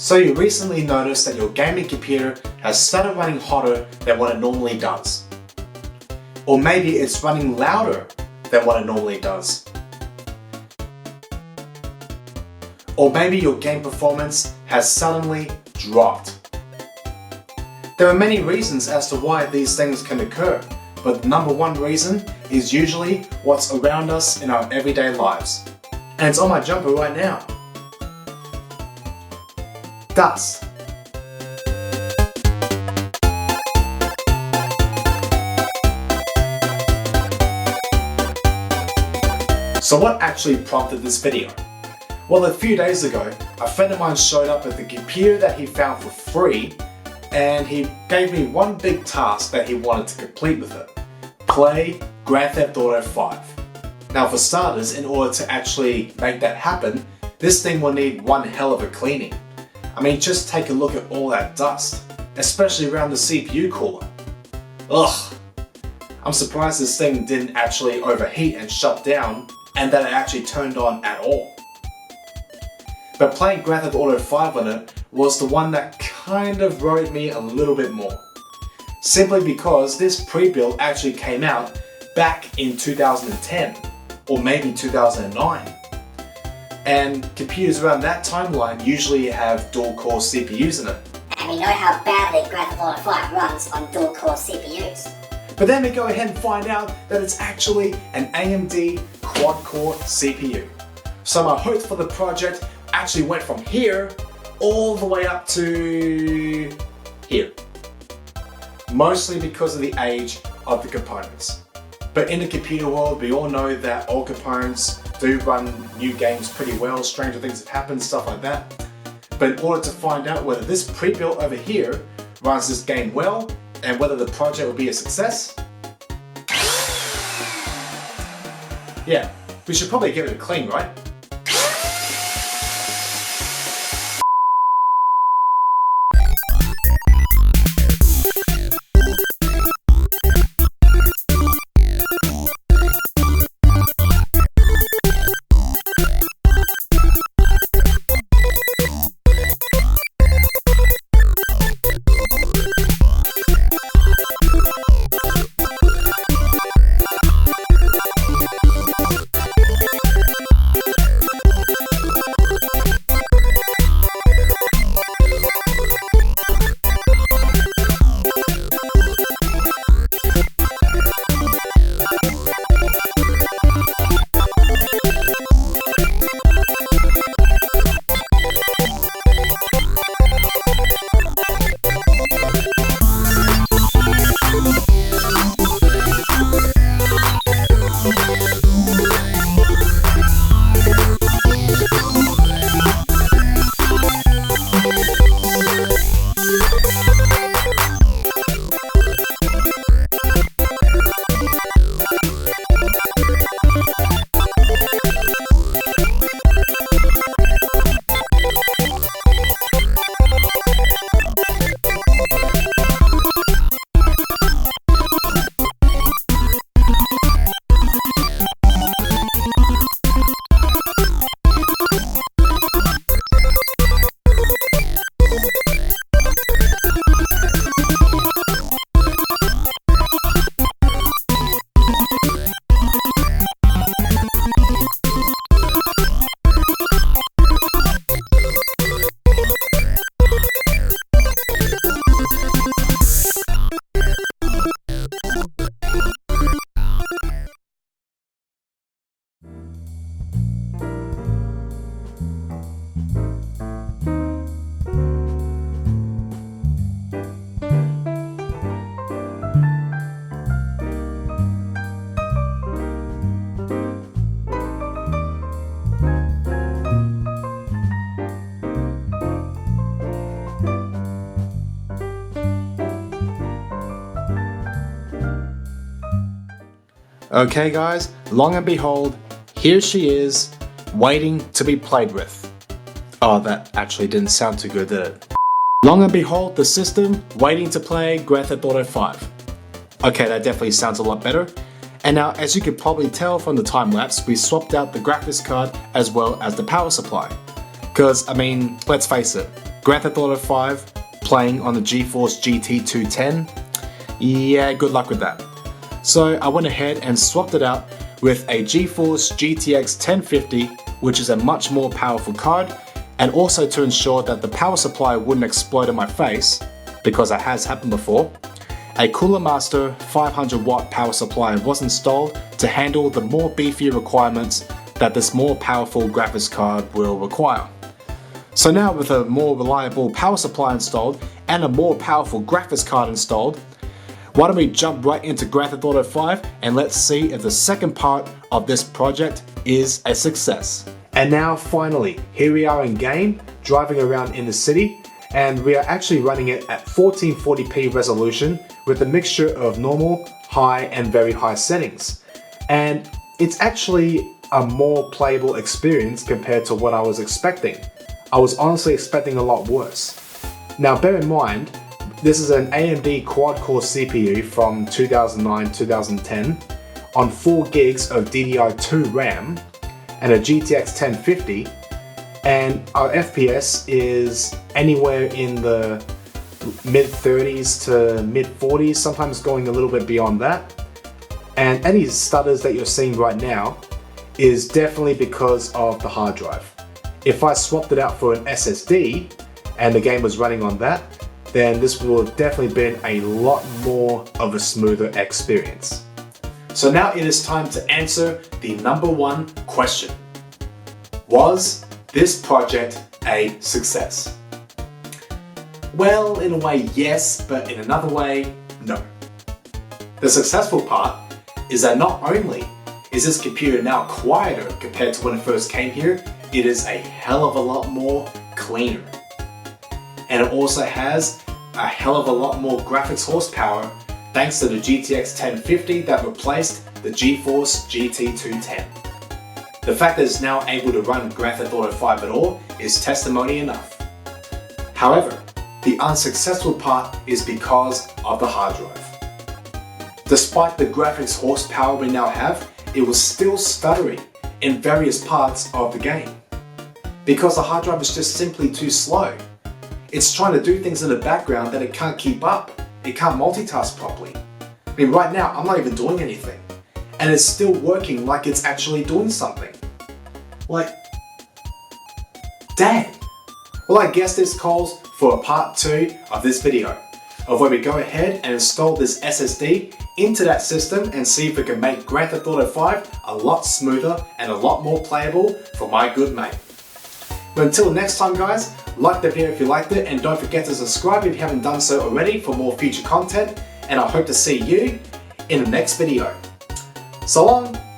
So you recently noticed that your gaming computer has started running hotter than what it normally does. Or maybe it's running louder than what it normally does. Or maybe your game performance has suddenly dropped. There are many reasons as to why these things can occur, but the number one reason is usually what's around us in our everyday lives. And it's on my jumper right now. Dust. So what actually prompted this video? Well, a few days ago, a friend of mine showed up with the computer that he found for free, and he gave me one big task that he wanted to complete with it. Play Grand Theft Auto 5. Now for starters, in order to actually make that happen, this thing will need one hell of a cleaning. I mean, just take a look at all that dust, especially around the CPU cooler. Ugh! I'm surprised this thing didn't actually overheat and shut down, and that it actually turned on at all. But playing Grand Theft Auto 5 on it was the one that kind of worried me a little bit more. Simply because this pre-build actually came out back in 2010, or maybe 2009. And computers around that timeline usually have dual-core CPUs in it. And we know how badly Grand Theft Auto 5 runs on dual-core CPUs. But then we go ahead and find out that it's actually an AMD quad-core CPU. So my hopes for the project actually went from here all the way up to here. Mostly because of the age of the components. But in the computer world, we all know that old components do run new games pretty well, stranger things have happened, stuff like that. But in order to find out whether this pre-built over here runs this game well, and whether the project will be a success, yeah, we should probably give it a clean, right? Okay guys, long and behold, here she is, waiting to be played with. Oh, that actually didn't sound too good, did it? Long and behold, the system waiting to play Grand Theft Auto 5. Okay, that definitely sounds a lot better. And now, as you could probably tell from the time lapse, we swapped out the graphics card as well as the power supply. Because, I mean, let's face it, Grand Theft Auto 5 playing on the GeForce GT 210, yeah, good luck with that. So I went ahead and swapped it out with a GeForce GTX 1050, which is a much more powerful card, and also to ensure that the power supply wouldn't explode in my face, because that has happened before, a Cooler Master 500 watt power supply was installed to handle the more beefier requirements that this more powerful graphics card will require. So now with a more reliable power supply installed and a more powerful graphics card installed, why don't we jump right into Grand Theft Auto 5 and let's see if the second part of this project is a success. And now finally, here we are in game, driving around in the city, and we are actually running it at 1440p resolution with a mixture of normal, high and very high settings. And it's actually a more playable experience compared to what I was expecting. I was honestly expecting a lot worse. Now bear in mind, this is an AMD quad-core CPU from 2009-2010 on 4 gigs of DDR2 RAM and a GTX 1050, and our FPS is anywhere in the mid-30s to mid-40s, sometimes going a little bit beyond that. And any stutters that you're seeing right now is definitely because of the hard drive. If I swapped it out for an SSD and the game was running on that, then this would have definitely been a lot more of a smoother experience. So now it is time to answer the #1 question. Was this project a success? Well, in a way yes, but in another way, no. The successful part is that not only is this computer now quieter compared to when it first came here, it is a hell of a lot more cleaner. And it also has a hell of a lot more graphics horsepower thanks to the GTX 1050 that replaced the GeForce GT 210. The fact that it's now able to run Grand Theft Auto 5 at all is testimony enough. However, the unsuccessful part is because of the hard drive. Despite the graphics horsepower we now have, it was still stuttering in various parts of the game. Because the hard drive is just simply too slow. It's trying to do things in the background that it can't keep up. It can't multitask properly. I mean, right now, I'm not even doing anything. And it's still working like it's actually doing something. Like, dang. Well, I guess this calls for a part 2 of this video, of where we go ahead and install this SSD into that system and see if we can make Grand Theft Auto 5 a lot smoother and a lot more playable for my good mate. But until next time guys, like the video if you liked it, and don't forget to subscribe if you haven't done so already for more future content, and I hope to see you in the next video. So long!